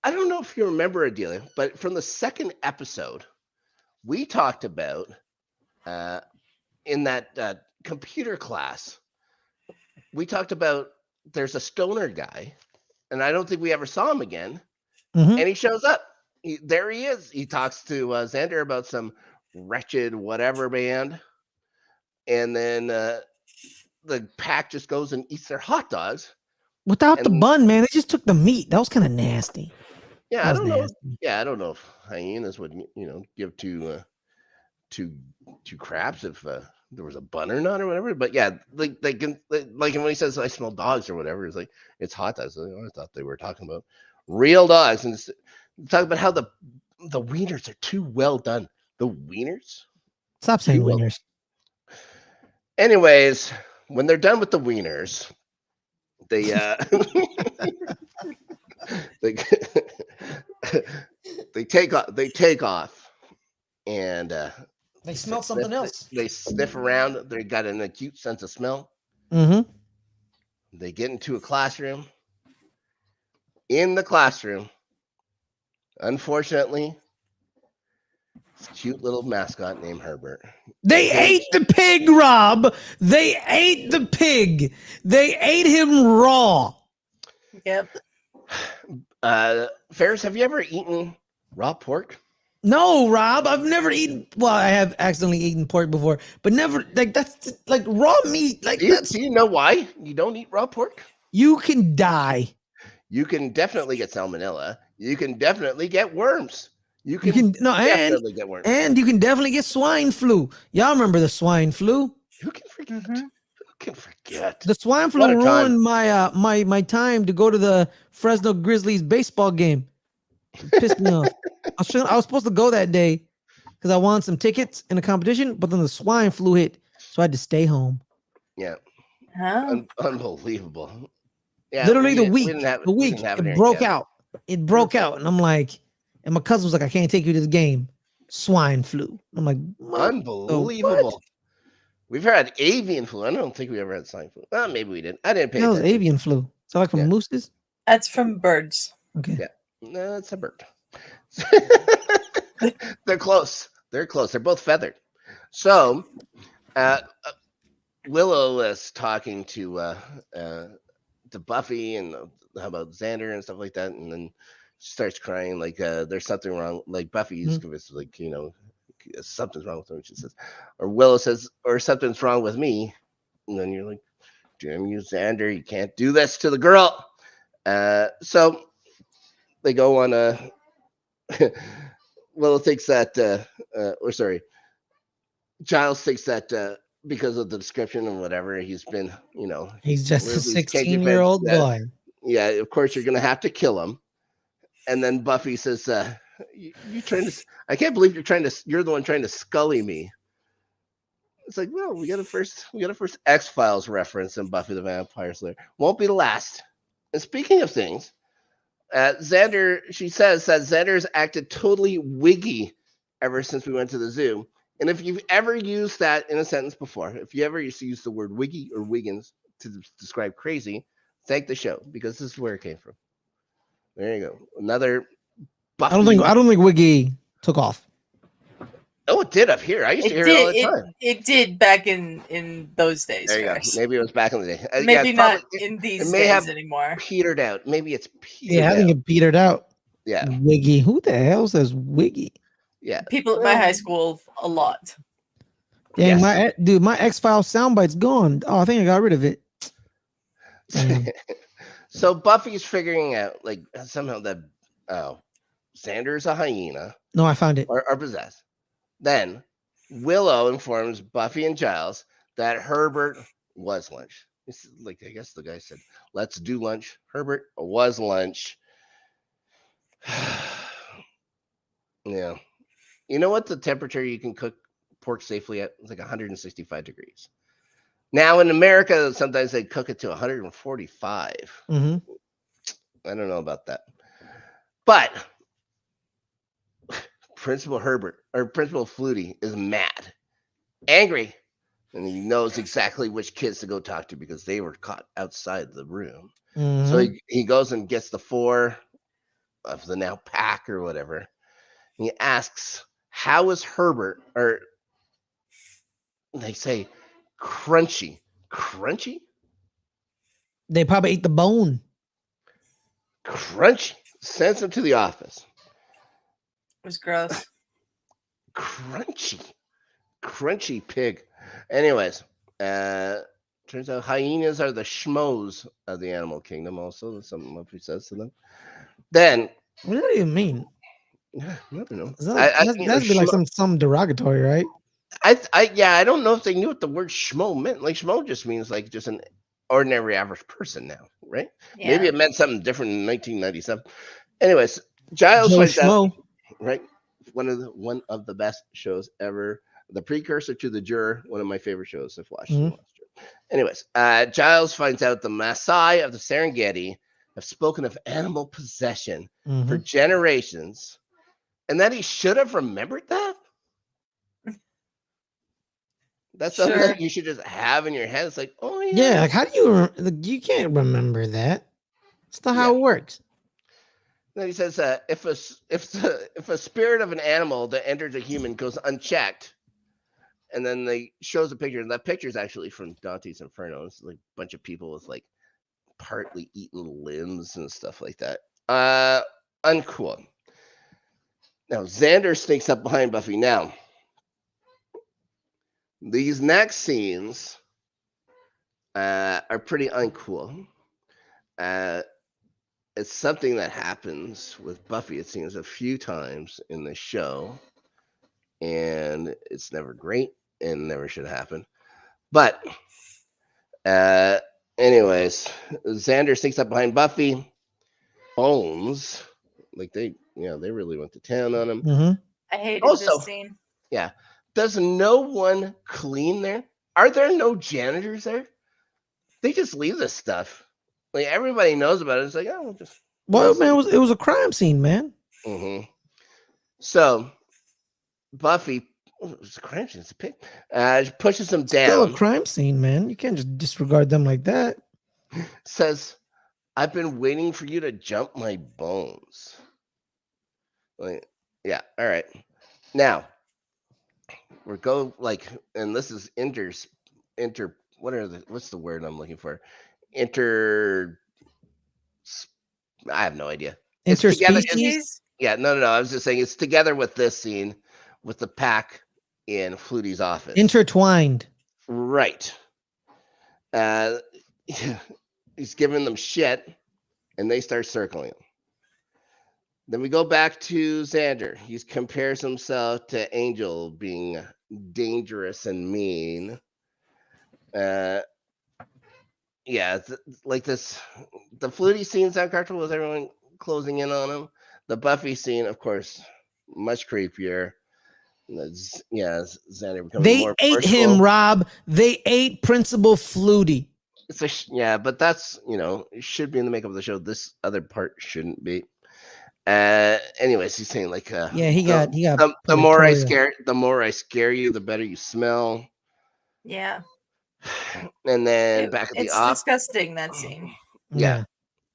I don't know if you remember, Adelia, but from the second episode, we talked about in that computer class, we talked about there's a stoner guy, and I don't think we ever saw him again. And he shows up. There he is. He talks to Xander about some wretched whatever band. And then the pack just goes and eats their hot dogs. Without the bun, man. They just took the meat. That was kind of nasty. Yeah, I don't know. Yeah, I don't know if hyenas would, give two craps if there was a bun or not or whatever. But yeah, like they can, like when he says I smell dogs or whatever, it's like it's hot dogs. I thought they were talking about real dogs, and talk about how the wieners are too well done. The wieners. Stop saying wieners. Anyways, when they're done with the wieners, they they take off and they smell something else. They sniff around. They got an acute sense of smell. They get into a classroom. In the classroom, unfortunately, this cute little mascot named Herbert. They ate the pig, Rob. They ate the pig. They ate him raw. Yep. Ferris, have you ever eaten raw pork? No, Rob. I've never eaten. Well, I have accidentally eaten pork before, but never. Like that's like raw meat. Like do you know why you don't eat raw pork? You can die. You can definitely get salmonella. You can definitely get worms. You can definitely get worms. And you can definitely get swine flu. Y'all remember the swine flu? Who can forget? Who can forget? The swine flu ruined my my time to go to the Fresno Grizzlies baseball game. It pissed me off. I was supposed to go that day because I won some tickets in a competition, but then the swine flu hit, so I had to stay home. Yeah. Huh? Unbelievable. Yeah, literally the week it broke out. It broke out, and I'm like, and my cousin was like, "I can't take you to the game." Swine flu. I'm like, unbelievable. We've had avian flu. I don't think we ever had swine flu. Well, maybe we didn't. I didn't pay attention. That was avian flu. So like from mooses? That's from birds. Okay. Yeah. No, it's a bird. They're close. They're close. They're both feathered. So, Willow is talking to Buffy and how about Xander and stuff like that, and then she starts crying like there's something wrong. Like Buffy's convinced, like something's wrong with her. She says, or Willow says, or something's wrong with me, and then you're like, damn you, Xander, you can't do this to the girl. So they go on a. Willow thinks that, or sorry, Giles thinks that because of the description and whatever, he's been, He's just a these cagey feds. 16-year-old boy. Yeah, of course you're gonna have to kill him. And then Buffy says, "You trying to? I can't believe you're the one trying to scully me." It's like, well, we got a first X-Files reference in Buffy the Vampire Slayer. Won't be the last. And speaking of things, Xander, she says that Xander's acted totally wiggy ever since we went to the zoo. And if you've ever used that in a sentence before, if you ever used to use the word wiggy or wiggins to describe crazy, thank the show, because this is where it came from. There you go. Another Buffy. I don't think Wiggy took off. Oh, it did up here. I used to hear it all the time. It did back in those days. There you go. Maybe it was back in the day. Maybe not in these days anymore. Petered out. Maybe it's petered out. I think it petered out. Yeah. Wiggy. Who the hell says Wiggy? Yeah. People at my high school a lot. Dang, yes. my X-Files soundbite's gone. Oh, I think I got rid of it. So Buffy's figuring out, like, somehow that Xander's a hyena. No, I found it. Or possessed. Then Willow informs Buffy and Giles that Herbert was lunch. It's like, I guess the guy said, let's do lunch. Herbert was lunch. Yeah. You know what the temperature you can cook pork safely at? It's like 165 degrees. Now in America, sometimes they cook it to 145. Mm-hmm. I don't know about that. But Principal Herbert or Principal Flutie is mad, angry, and he knows exactly which kids to go talk to because they were caught outside the room. Mm-hmm. So he goes and gets the 4 of the now pack or whatever. And he asks, how is Herbert, or they say crunchy. Crunchy? They probably ate the bone. Crunchy. Sends him to the office. It was gross. Crunchy pig. Anyways, turns out hyenas are the schmoes of the animal kingdom. Also, that's something Buffy says to them. Then, what do you mean? I don't know. That'd be like some derogatory, right? I don't know if they knew what the word schmo meant. Like schmo just means like just an ordinary average person now, right? Yeah. Maybe it meant something different in 1997. Anyways, Giles finds out, right? One of the best shows ever. The precursor to The Juror, one of my favorite shows I've watched. Mm-hmm. Anyways, Giles finds out the Maasai of the Serengeti have spoken of animal possession for generations, and that he should have remembered that. That's something that you should just have in your head. It's like, oh yeah. Yeah, like how do you can't remember that. That's not how it works. Then he says, if a spirit of an animal that enters a human goes unchecked, and then they shows a picture, and that picture is actually from Dante's Inferno. It's like a bunch of people with like partly eaten limbs and stuff like that. Uncool. Now Xander sneaks up behind Buffy. Now, these next scenes are pretty uncool. It's something that happens with Buffy, it seems, a few times in the show, and it's never great and never should happen. But anyways, Xander sneaks up behind Buffy. Bones, like they really went to town on him. Mm-hmm. I hated this scene. Yeah. Does no one clean there? Are there no janitors there? They just leave this stuff. Like everybody knows about it. It's like, oh, just. Well, man, it was a crime scene, man. Mm-hmm. So, Buffy, it was a crime scene. It's a pig. Pushes him down. Still a crime scene, man. You can't just disregard them like that. Says, "I've been waiting for you to jump my bones." Like, yeah, all right. Now, and this is what's the word I'm looking for? Inter. I have no idea. It's together. Interspecies, Yeah, no. I was just saying it's together with this scene with the pack in Flutie's office. intertwined. Right. Uh, he's giving them shit, and they start circling him. Then we go back to Xander. He compares himself to Angel being dangerous and mean. Uh, yeah, like this. The Flutie scene's uncomfortable with everyone closing in on him. The Buffy scene, of course, much creepier. Yeah, Xander becoming They more ate forceful. him, Rob. They ate Principal Flutie. Yeah, but that's it should be in the makeup of the show. This other part shouldn't be. Anyways, he's saying like, Yeah, he got the more I purgatorial. scare you, the better you smell. Yeah. And then back at the It's disgusting, that scene. Yeah,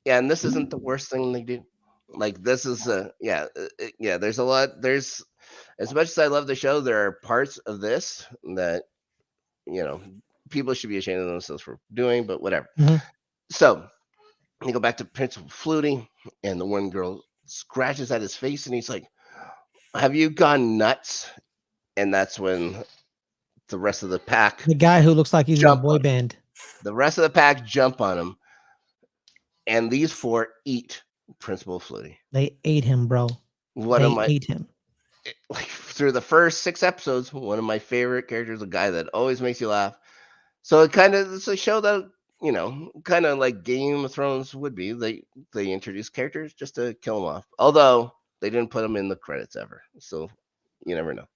and this isn't the worst thing they do. Like this is yeah. There's a lot. There's as much as I love the show, there are parts of this that people should be ashamed of themselves for doing, but whatever. Mhm. So you go back to Principal Flutie, and the one girl scratches at his face, and he's like, "Have you gone nuts?" And that's when the rest of the pack, The guy who looks like he's in a jump boy on him. band. The rest of the pack jump on him, and these four eat Principal Flutie. They ate him, bro. Ate him. Like through the first 6 episodes, one of my favorite characters, a guy that always makes you laugh. So it's a show that kind of like Game of Thrones would be. They introduce characters just to kill them off. Although they didn't put them in the credits ever, so you never know.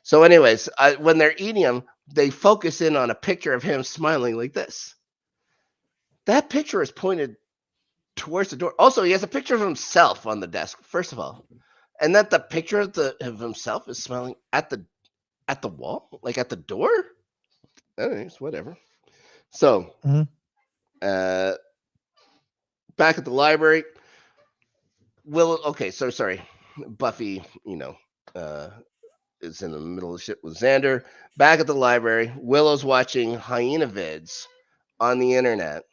So, anyways, when they're eating him, they focus in on a picture of him smiling like this. That picture is pointed towards the door. Also, he has a picture of himself on the desk. First of all, and that the picture of himself is smiling at the wall, like at the door. Anyways, whatever. So, back at the library, sorry, Buffy, is in the middle of shit with Xander. Back at the library, Willow's watching Hyena vids on the internet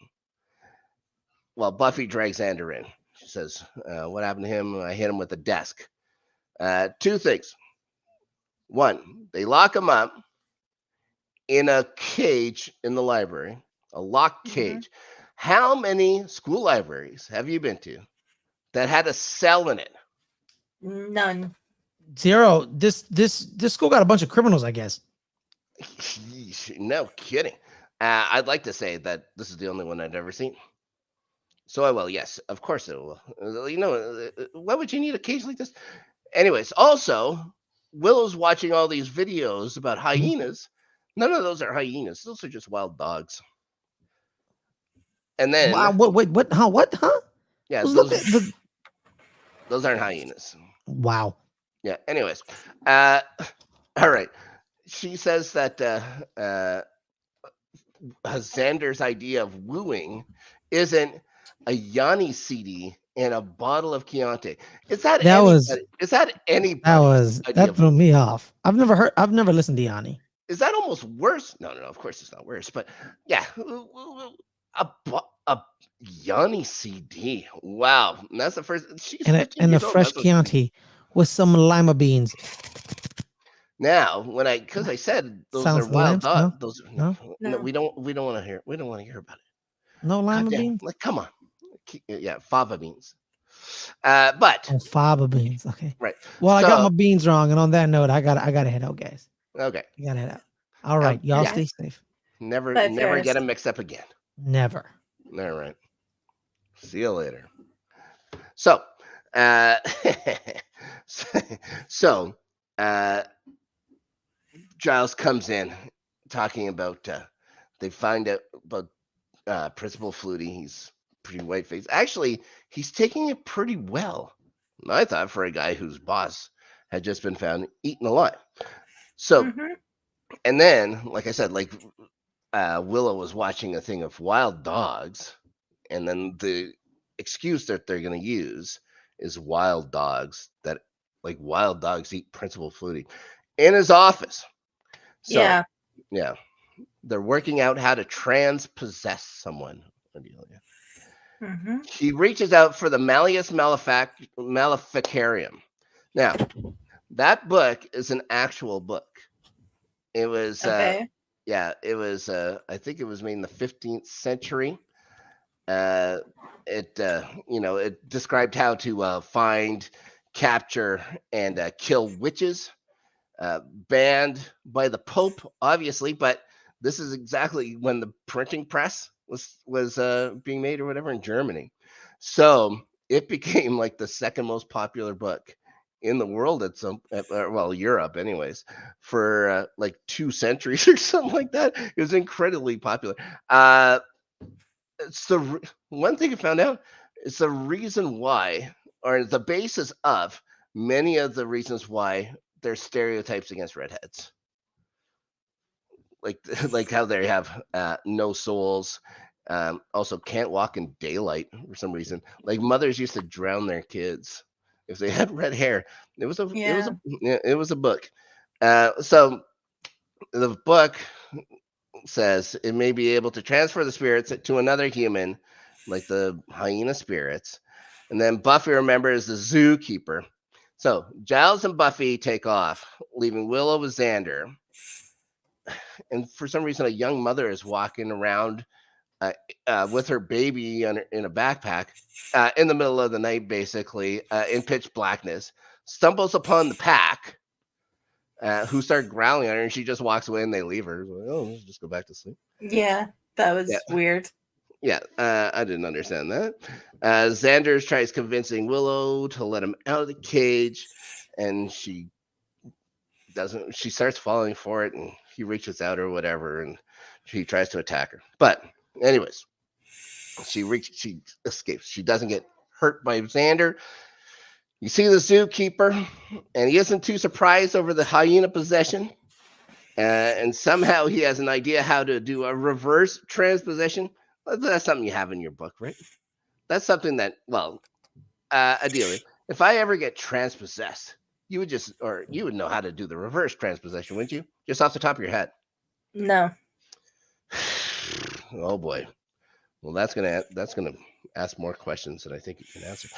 while Buffy drags Xander in. She says, "What happened to him? I hit him with the desk." 2 things. One, they lock him up in a cage in the library, a locked cage. How many school libraries have you been to that had a cell in it? None. 0. This school got a bunch of criminals, I guess. No kidding. I'd like to say that this is the only one I've ever seen. So I will. Yes, of course it will. Why would you need a cage like this? Anyways, also, Willow's watching all these videos about hyenas. None of those are hyenas. Those are just wild dogs. And then what? Huh? What? Huh? Yeah, those aren't hyenas. Wow. Yeah. Anyways, all right. She says that Xander's idea of wooing isn't a Yanni CD and a bottle of Chianti. Is that anybody? That threw me off. I've never listened to Yanni. Is that almost worse? No. Of course it's not worse. But yeah, a Yanni CD. Wow, and that's the first. She's and a fresh Chianti with some lima beans. Now, because I said those Sounds are wild dogs. No? Those no, we don't want to hear. We don't want to hear about it. No lima beans. Like, come on. Yeah, fava beans. But fava beans. Okay. Right. Well, I got my beans wrong, and on that note, I gotta head out, guys. Okay. I gotta head out. All right, y'all stay safe. Never get them mixed up again. Never. All right. See you later. So, Giles comes in talking about they find out about Principal Flutie. He's pretty white faced. Actually, he's taking it pretty well, I thought, for a guy whose boss had just been found eating alive. So, and then, like I said, Willow was watching a thing of wild dogs, and then the excuse that they're going to use is wild dogs eat Principal Flutie in his office. So, yeah. they're working out how to transpossess someone. Adelia. Mm-hmm. He reaches out for the Malleus Maleficarium. Now, that book is an actual book. It was, Okay. it was. I think it was made in the 15th century. Uh, it described how to find, capture, and kill witches. Banned by the Pope, obviously, but this is exactly when the printing press was being made or whatever in Germany. So it became like the second most popular book in the world Europe, anyways, for like 2 centuries or something like that. It was incredibly popular. It's one thing I found out. It's the reason why, or the basis of many of the reasons why there's stereotypes against redheads, like like how they have no souls, also can't walk in daylight for some reason. Like mothers used to drown their kids if they had red hair. Yeah. It was a book. So the book says it may be able to transfer the spirits to another human, like the hyena spirits. And then Buffy remembers the zookeeper. So Giles and Buffy take off, leaving Willow with Xander. And for some reason, a young mother is walking around with her baby in a backpack in the middle of the night, basically, in pitch blackness, stumbles upon the pack, who start growling at her, and she just walks away and they leave her. Like, oh, let's just go back to sleep. Yeah. That was Yeah. weird. Yeah, I didn't understand that. Xander tries convincing Willow to let him out of the cage, and she doesn't. She starts falling for it, and he reaches out or whatever, and she tries to attack her. But, anyways, she escapes. She doesn't get hurt by Xander. You see the zookeeper, and he isn't too surprised over the hyena possession. And somehow he has an idea how to do a reverse transposition. That's something you have in your book, right? That's something that, well, Adelia, if I ever get transpossessed, you would know how to do the reverse transposition, wouldn't you? Just off the top of your head. No. Oh boy. Well, that's gonna ask more questions than I think you can answer.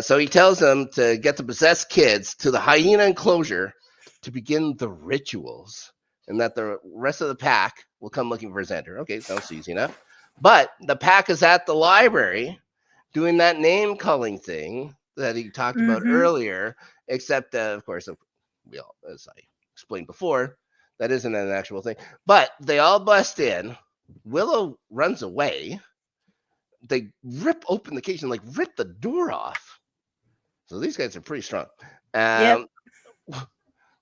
So he tells them to get the possessed kids to the hyena enclosure to begin the rituals, and that the rest of the pack will come looking for Xander. Okay, sounds easy enough. But the pack is at the library doing that name calling thing that he talked about earlier, except, of course, as I explained before, that isn't an actual thing. But they all bust in. Willow runs away. They rip open the cage and like rip the door off. So these guys are pretty strong. Yep.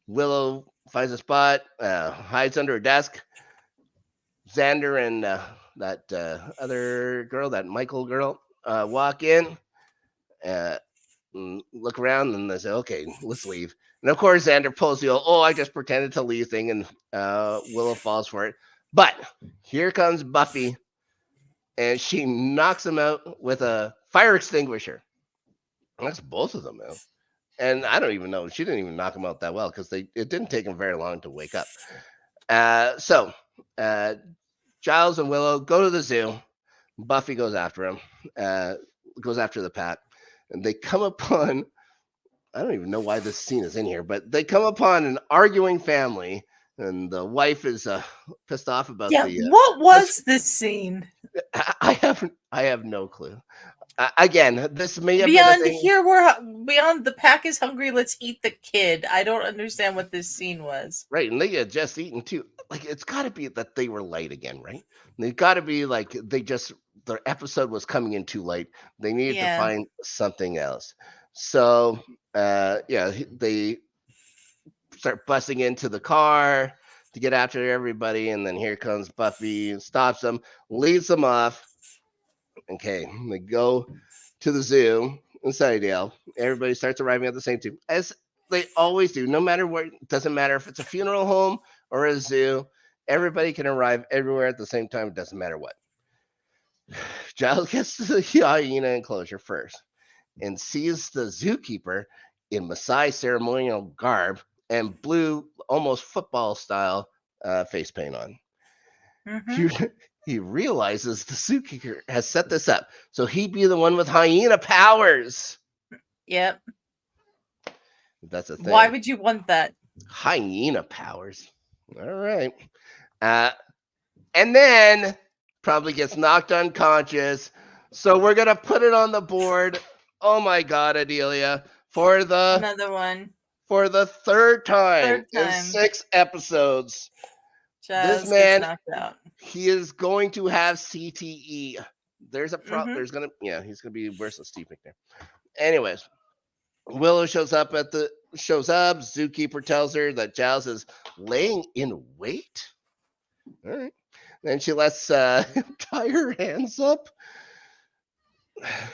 Willow finds a spot, hides under a desk. Xander and that other girl, that Michael girl, walk in, look around, and they say, okay, let's leave. And of course, Xander pulls the old, I just pretended to leave thing, and Willow falls for it. But here comes Buffy, and she knocks him out with a fire extinguisher. And that's both of them, man. And I don't even know. She didn't even knock him out that well because it didn't take him very long to wake up. So Giles and Willow go to the zoo. Buffy goes after him, goes after the pack. And they come upon, I don't even know why this scene is in here, but they come upon an arguing family. And the wife is pissed off about what was this scene? I have no clue. Again, this may have beyond been a thing. Here we're beyond the pack is hungry. Let's eat the kid. I don't understand what this scene was. Right, and they had just eaten too. Like it's got to be that they were late again, right? They've got to be like their episode was coming in too late. They needed to find something else. So they start busting into the car to get after everybody, and then here comes Buffy and stops them, leads them off. Okay, they go to the zoo in Sunnydale. Everybody starts arriving at the same time, as they always do. No matter what, it doesn't matter if it's a funeral home or a zoo. Everybody can arrive everywhere at the same time. It doesn't matter what. Giles gets to the hyena enclosure first and sees the zookeeper in Maasai ceremonial garb and blue, almost football style face paint on. Mhm. He realizes the zookeeper has set this up, so he'd be the one with hyena powers. Yep. That's a thing. Why would you want that? Hyena powers. All right. And then probably gets knocked unconscious. So we're gonna put it on the board. Oh my God, Adelia, for the Another one. third time Third in time. 6 episodes. This Giles man, gets knocked out. he is going to have CTE. There's a Mhm. There's gonna he's gonna be worse than Steve McNair. Anyways, Willow shows up. Zookeeper tells her that Giles is laying in wait. All right. Then she lets tie her hands up.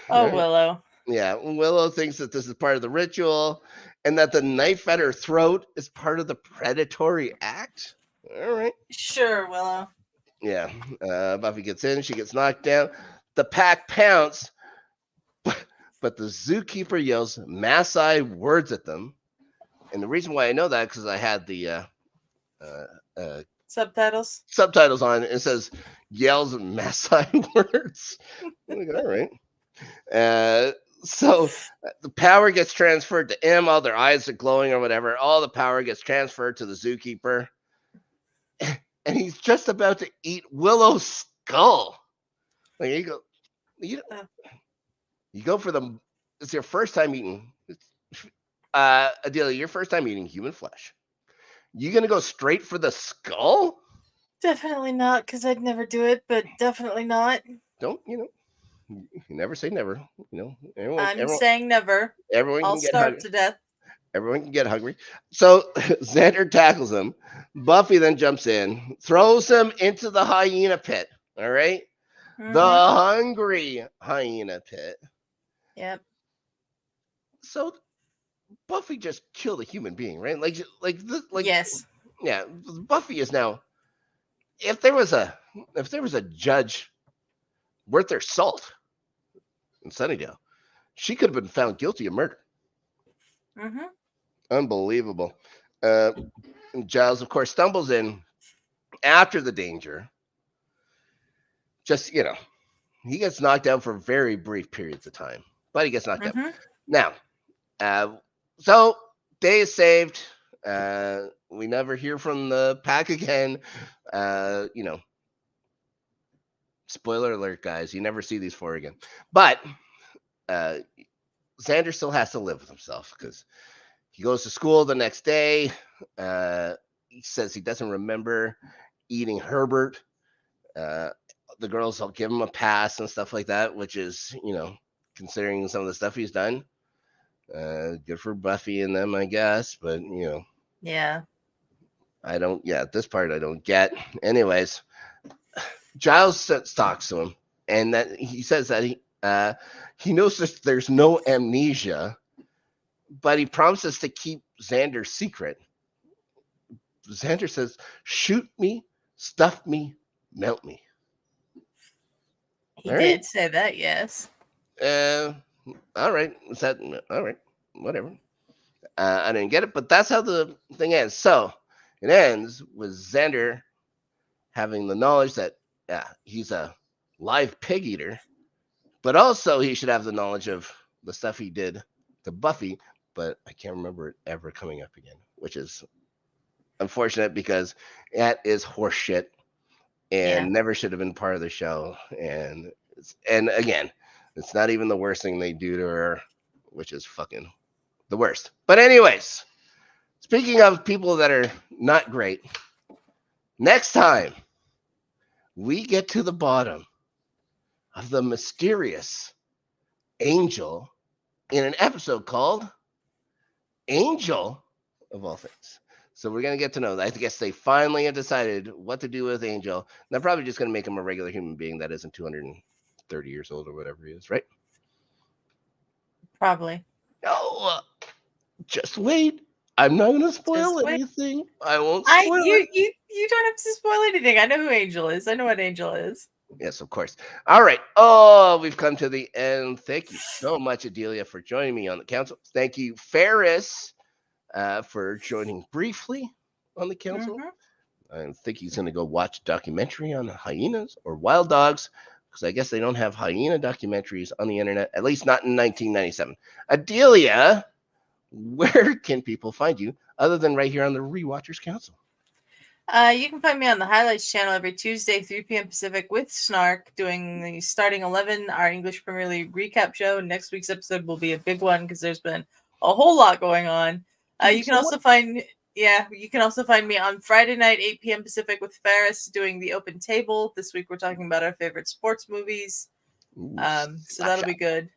Oh, Willow. Yeah, Willow thinks that this is part of the ritual and that the knife at her throat is part of the predatory act. All right. Sure, Willow. Yeah. Buffy gets in. She gets knocked down. The pack pounce, but the zookeeper yells Maasai words at them. And the reason why I know that because I had the Subtitles. subtitles on. It says yells Maasai words. I'm like, all right. So the power gets transferred to him. All their eyes are glowing or whatever. All the power gets transferred to the zookeeper. And he's just about to eat Willow's skull. Like you go for the. It's your first time eating. Adelia, your first time eating human flesh. You gonna go straight for the skull? Definitely not, because I'd never do it, but definitely not. Don't you never say never. I'm saying never. Everyone I'll can get starve hungry. to death. Everyone can get hungry. So Xander tackles him. Buffy then jumps in, throws him into the hyena pit. All right, the hungry hyena pit. Yep. So Buffy just killed a human being, right? Like Yes. Yeah, Buffy is now. If there was a judge worth their salt in Sunnydale, she could have been found guilty of murder. Mm-hmm. Unbelievable. Giles, of course, stumbles in after the danger. Just he gets knocked out for very brief periods of time, but he gets knocked out. Now, so day is saved. We never hear from the pack again. Spoiler alert, guys. You never see these 4 again. But Xander still has to live with himself because he goes to school the next day. He says he doesn't remember eating Herbert. The girls will give him a pass and stuff like that, which is, considering some of the stuff he's done. Good for Buffy and them, I guess. But, Yeah. This part I don't get. Anyways, Giles talks to him, and that he says that he knows that there's no amnesia, but he promises to keep Xander's secret. Xander says, "Shoot me, stuff me, melt me." He did say that, yes. All right. Is that all right? Whatever. I didn't get it, but that's how the thing ends. So it ends with Xander having the knowledge that he's a live pig eater, but also he should have the knowledge of the stuff he did to Buffy, but I can't remember it ever coming up again, which is unfortunate because that is horseshit and never should have been part of the show. And again, it's not even the worst thing they do to her, which is fucking the worst. But anyways, speaking of people that are not great, next time we get to the bottom of the mysterious Angel in an episode called Angel of all things. So we're going to get to know that. I guess they finally have decided what to do with Angel. They're probably just going to make him a regular human being that isn't 230 years old or whatever he is, right? Probably. No, just wait. I'm not going to spoil anything. I won't spoil it. You don't have to spoil anything. I know who Angel is. I know what Angel is. Yes, of course. All right. Oh, we've come to the end. Thank you so much, Adelia, for joining me on the council. Thank you, Ferris, for joining briefly on the council. I think he's going to go watch a documentary on hyenas or wild dogs, because I guess they don't have hyena documentaries on the internet, at least not in 1997. Adelia, where can people find you other than right here on the Rewatchers Council? You can find me on the Highlights channel every Tuesday, 3 p.m. Pacific with Snark, doing the Starting 11, our English Premier League recap show. Next week's episode will be a big one because there's been a whole lot going on. You can also find me on Friday night, 8 p.m. Pacific with Ferris, doing the Open Table. This week we're talking about our favorite sports movies. So that'll be good.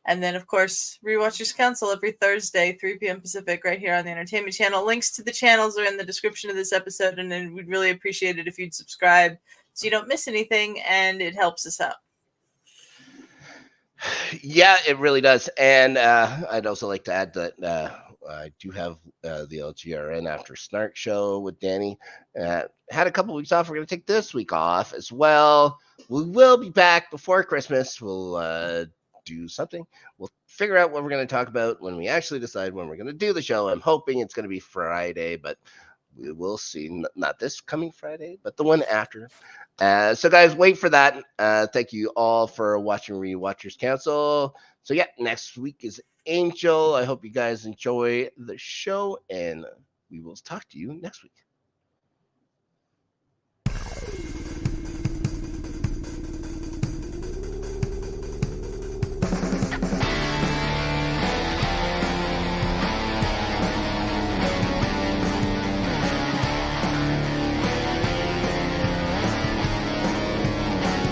And then, of course, Rewatchers Council every Thursday, 3 p.m. Pacific, right here on the Entertainment Channel. Links to the channels are in the description of this episode, and then we'd really appreciate it if you'd subscribe so you don't miss anything, and it helps us out. Yeah, it really does. And I'd also like to add that I do have the LGRN After Snark show with Danny. Had a couple weeks off. We're going to take this week off as well. We will be back before Christmas. We'll do something. We'll figure out what we're going to talk about when we actually decide when we're going to do the show. I'm hoping it's going to be Friday, but we will see. Not this coming Friday, but the one after. So guys, wait for that. Thank you all for watching Rewatchers Council. So yeah, next week is Angel. I hope you guys enjoy the show, and we will talk to you next week.